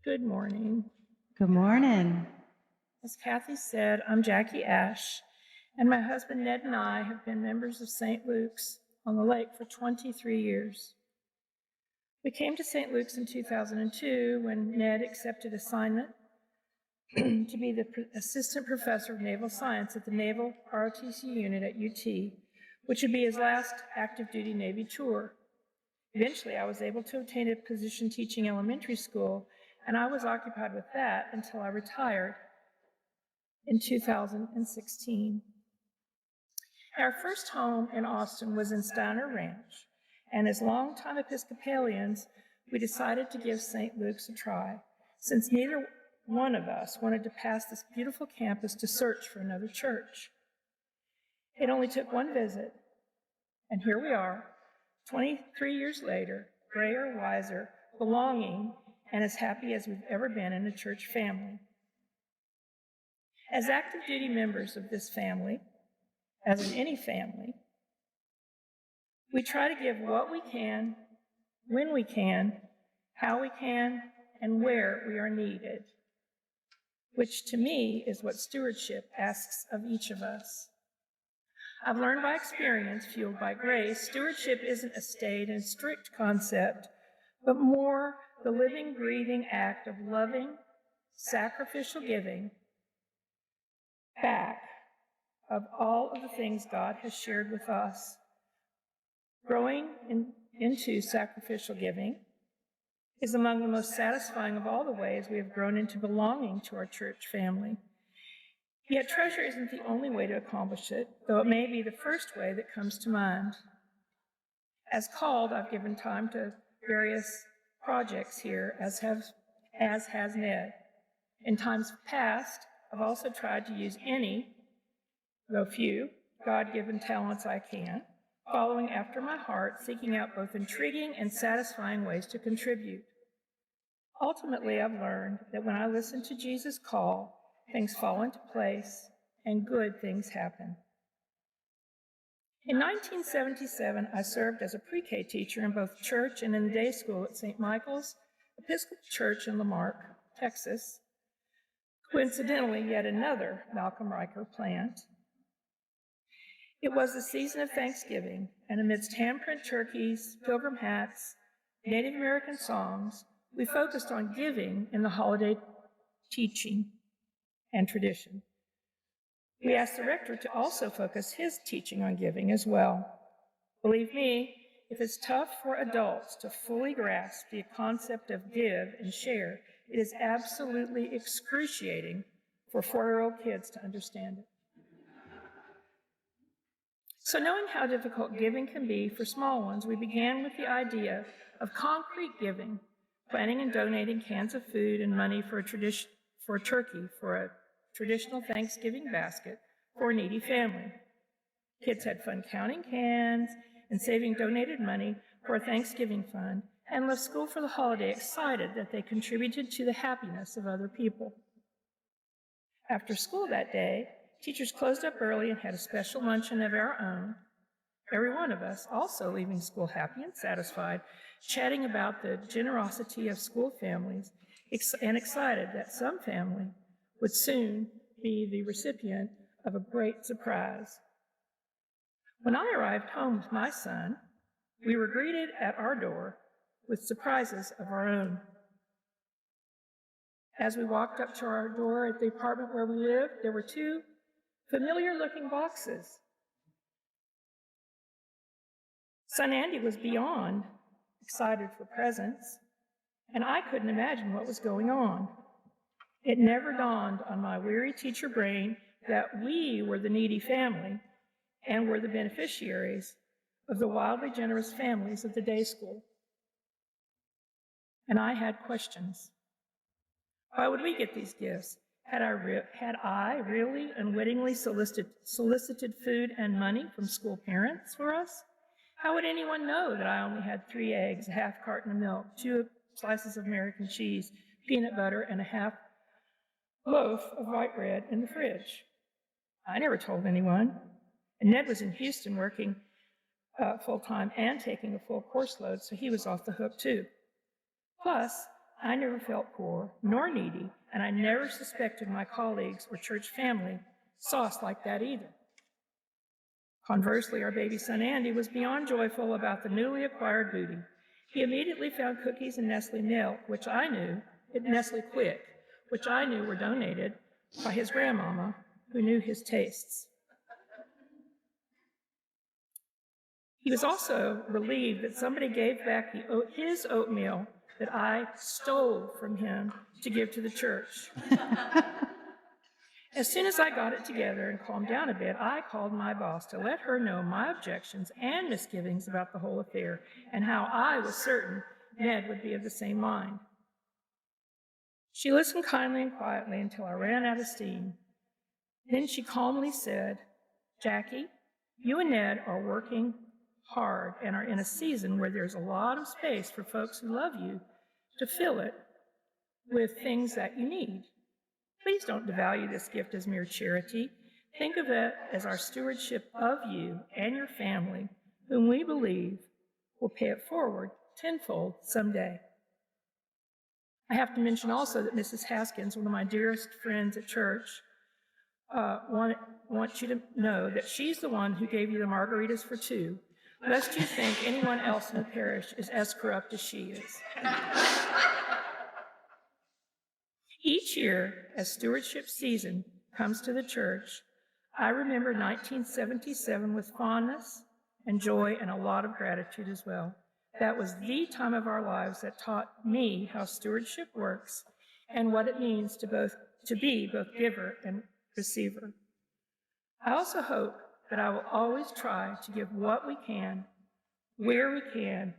Good morning. Good morning. As Kathy said, I'm Jackie Ash, and my husband Ned and I have been members of St. Luke's on the lake for 23 years. We came to St. Luke's in 2002 when Ned accepted assignment to be the assistant professor of naval science at the Naval ROTC unit at UT, which would be his last active duty Navy tour. Eventually, I was able to obtain a position teaching elementary school, and I was occupied with that until I retired in 2016. Our first home in Austin was in Steiner Ranch, and as longtime Episcopalians, we decided to give St. Luke's a try, since neither one of us wanted to pass this beautiful campus to search for another church. It only took one visit, and here we are, 23 years later, grayer, wiser, belonging, and as happy as we've ever been in a church family. As active duty members of this family, as in any family, we try to give what we can, when we can, how we can, and where we are needed, which to me is what stewardship asks of each of us. I've learned by experience, fueled by grace, stewardship isn't a staid and strict concept, but more the living, breathing act of loving, sacrificial giving back of all of the things God has shared with us. Growing into sacrificial giving is among the most satisfying of all the ways we have grown into belonging to our church family. Yet treasure isn't the only way to accomplish it, though it may be the first way that comes to mind. As called, I've given time to various projects here, as has Ned. In times past, I've also tried to use any, though few, God-given talents I can, following after my heart, seeking out both intriguing and satisfying ways to contribute. Ultimately, I've learned that when I listen to Jesus' call, things fall into place and good things happen. In 1977, I served as a pre-K teacher in both church and in the day school at St. Michael's Episcopal Church in Lamarck, Texas. Coincidentally, yet another Malcolm Riker plant. It was the season of Thanksgiving, and amidst handprint turkeys, pilgrim hats, Native American songs, we focused on giving in the holiday teaching and tradition. We asked the rector to also focus his teaching on giving as well. Believe me, if it's tough for adults to fully grasp the concept of give and share, it is absolutely excruciating for 4-year-old kids to understand it. So knowing how difficult giving can be for small ones, we began with the idea of concrete giving, planning and donating cans of food and money for a turkey for a traditional Thanksgiving basket for a needy family. Kids had fun counting cans and saving donated money for a Thanksgiving fund and left school for the holiday excited that they contributed to the happiness of other people. After school that day, teachers closed up early and had a special luncheon of our own. Every one of us also leaving school happy and satisfied, chatting about the generosity of school families and excited that some family would soon be the recipient of a great surprise. When I arrived home with my son, we were greeted at our door with surprises of our own. As we walked up to our door at the apartment where we lived, there were 2 familiar-looking boxes. Son Andy was beyond excited for presents, and I couldn't imagine what was going on. It never dawned on my weary teacher brain that we were the needy family and were the beneficiaries of the wildly generous families of the day school. And I had questions. Why would we get these gifts? Had I really unwittingly solicited food and money from school parents for us? How would anyone know that I only had 3 eggs, a half carton of milk, 2 slices of American cheese, peanut butter, and a half loaf of white bread in the fridge? I never told anyone. And Ned was in Houston working full-time and taking a full course load, so he was off the hook too. Plus, I never felt poor nor needy, and I never suspected my colleagues or church family saw us like that either. Conversely, our baby son Andy was beyond joyful about the newly acquired booty. He immediately found cookies and Nestle milk, Nestle Quick, which I knew were donated by his grandmama, who knew his tastes. He was also relieved that somebody gave back his oatmeal that I stole from him to give to the church. As soon as I got it together and calmed down a bit, I called my boss to let her know my objections and misgivings about the whole affair and how I was certain Ned would be of the same mind. She listened kindly and quietly until I ran out of steam. Then she calmly said, "Jackie, you and Ned are working hard and are in a season where there's a lot of space for folks who love you to fill it with things that you need. Please don't devalue this gift as mere charity. Think of it as our stewardship of you and your family, whom we believe will pay it forward tenfold someday." I have to mention also that Mrs. Haskins, one of my dearest friends at church, wants you to know that she's the one who gave you the margaritas for two, lest you think anyone else in the parish is as corrupt as she is. Each year, as stewardship season comes to the church, I remember 1977 with fondness and joy and a lot of gratitude as well. That was the time of our lives that taught me how stewardship works and what it means to be both giver and receiver. I also hope that I will always try to give what we can, where we can,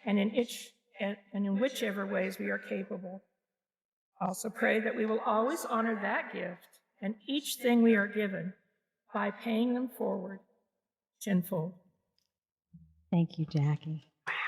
and in whichever ways we are capable. I also pray that we will always honor that gift and each thing we are given by paying them forward tenfold. Thank you, Jackie.